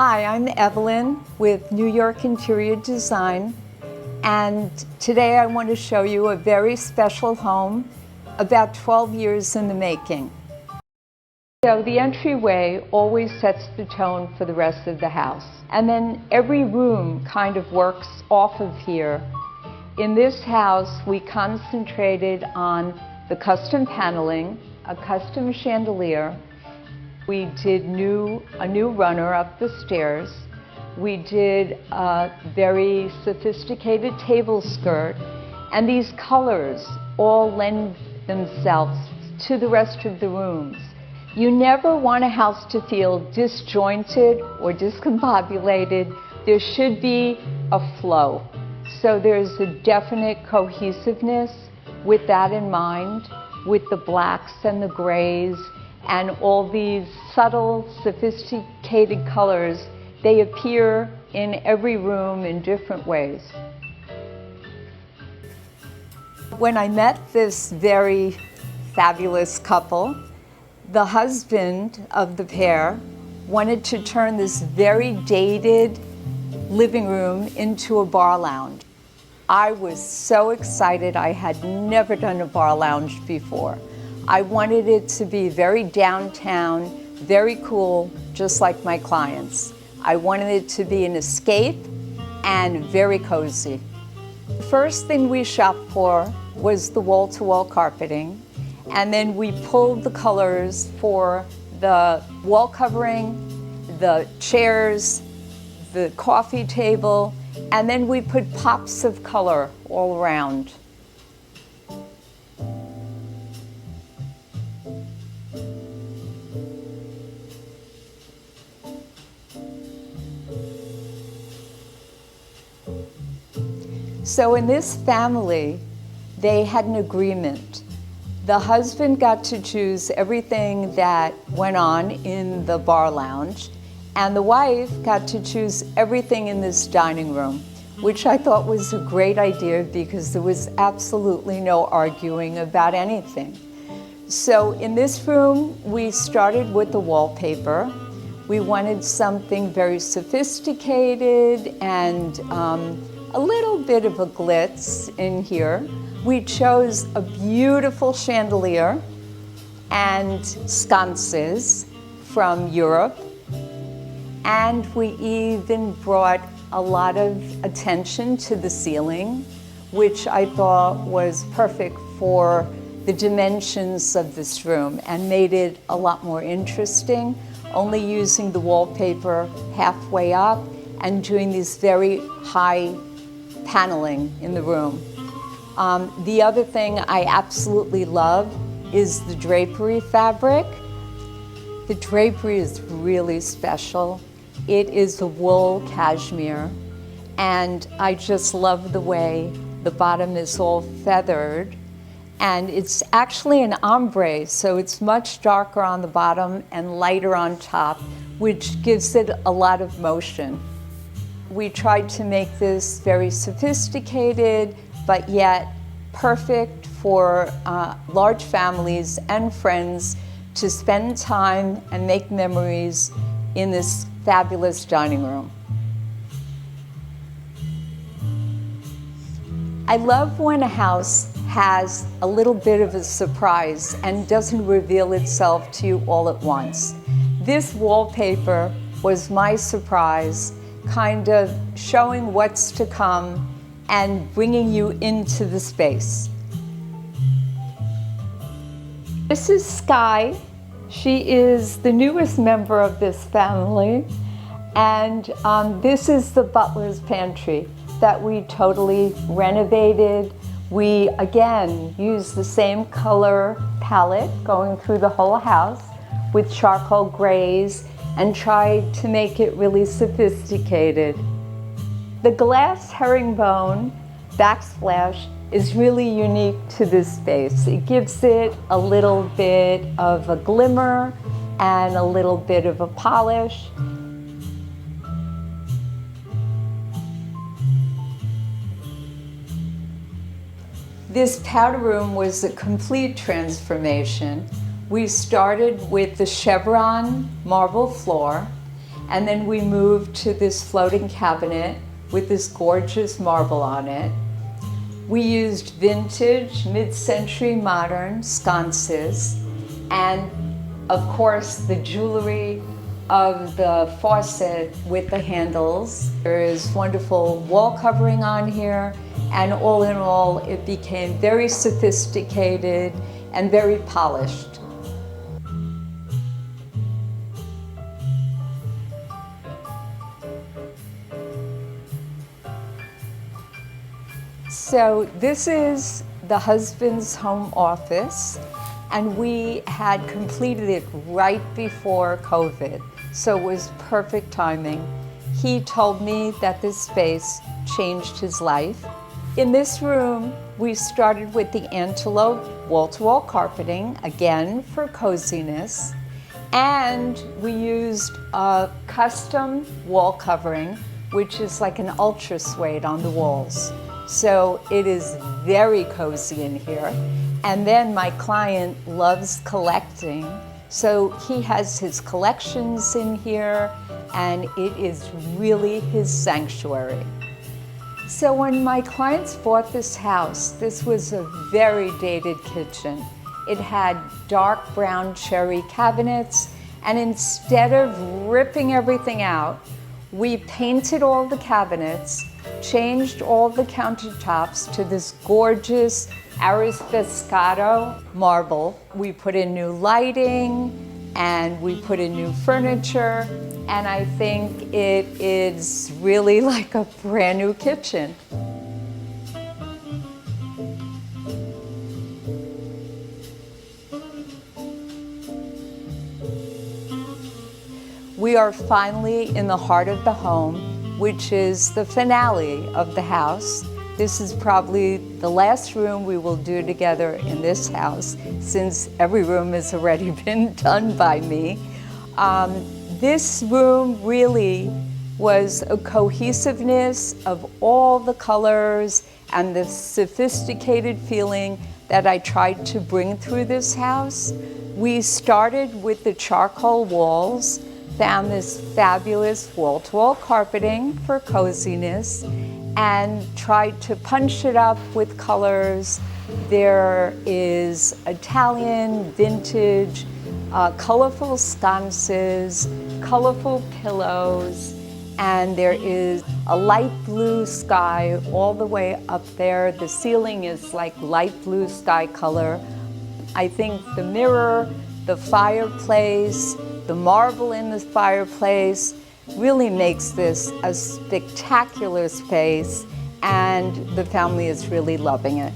Hi, I'm Evelyn with New York Interior Design, and today I want to show you a very special home about 12 years in the making. So the entryway always sets the tone for the rest of the house, and then every room kind of works off of here. In this house, we concentrated on the custom paneling, a custom chandelier. We did a new runner up the stairs. We did a very sophisticated table skirt, and these colors all lend themselves to the rest of the rooms. You never want a house to feel disjointed or discombobulated. There should be a flow. So there's a definite cohesiveness with that in mind, with the blacks and the grays and all these subtle, sophisticated colors. They appear in every room in different ways. When I met this very fabulous couple, the husband of the pair wanted to turn this very dated living room into a bar lounge. I was so excited. I had never done a bar lounge before. I wanted it to be very downtown, very cool, just like my clients. I wanted it to be an escape and very cozy. The first thing we shopped for was the wall-to-wall carpeting, and then we pulled the colors for the wall covering, the chairs, the coffee table, and then we put pops of color all around. So in this family, they had an agreement. The husband got to choose everything that went on in the bar lounge, and the wife got to choose everything in this dining room, which I thought was a great idea because there was absolutely no arguing about anything. So in this room, we started with the wallpaper. We wanted something very sophisticated and a little bit of a glitz in here. We chose a beautiful chandelier and sconces from Europe, and we even brought a lot of attention to the ceiling, which I thought was perfect for the dimensions of this room and made it a lot more interesting, only using the wallpaper halfway up and doing these very high paneling in the room. The other thing I absolutely love is the drapery fabric. The drapery is really special. It is a wool cashmere, and I just love the way the bottom is all feathered, and it's actually an ombre, so it's much darker on the bottom and lighter on top, which gives it a lot of motion. We tried to make this very sophisticated, but yet perfect for large families and friends to spend time and make memories in this fabulous dining room. I love when a house has a little bit of a surprise and doesn't reveal itself to you all at once. This wallpaper was my surprise, kind of showing what's to come and bringing you into the space. This is Sky. She is the newest member of this family, and this is the Butler's pantry that we totally renovated. We, again, used the same color palette going through the whole house with charcoal grays and tried to make it really sophisticated. The glass herringbone backsplash is really unique to this space. It gives it a little bit of a glimmer and a little bit of a polish. This powder room was a complete transformation. We started with the chevron marble floor, And then we moved to this floating cabinet with this gorgeous marble on it. We used vintage, mid-century modern sconces, and of course the jewelry of the faucet with the handles. There is wonderful wall covering on here, and all in all, it became very sophisticated and very polished. So this is the husband's home office, and we had completed it right before COVID, so it was perfect timing. He told me that this space changed his life. In this room, we started with the antelope wall-to-wall carpeting, again for coziness, and we used a custom wall covering, which is like an ultra suede on the walls. So it is very cozy in here. And then my client loves collecting, so he has his collections in here, and it is really his sanctuary. So when my clients bought this house, this was a very dated kitchen. It had dark brown cherry cabinets, and instead of ripping everything out, we painted all the cabinets, changed all the countertops to this gorgeous Arabescato marble. We put in new lighting, and we put in new furniture, and I think it is really like a brand new kitchen. We are finally in the heart of the home, which is the finale of the house. This is probably the last room we will do together in this house, since every room has already been done by me. This room really was a cohesiveness of all the colors and the sophisticated feeling that I tried to bring through this house. We started with the charcoal walls, found this fabulous wall-to-wall carpeting for coziness, and tried to punch it up with colors. There is Italian, vintage, colorful sconces, colorful pillows, and there is a light blue sky all the way up there. The ceiling is like light blue sky color. I think the mirror, the fireplace, the marble in the fireplace really makes this a spectacular space, and the family is really loving it.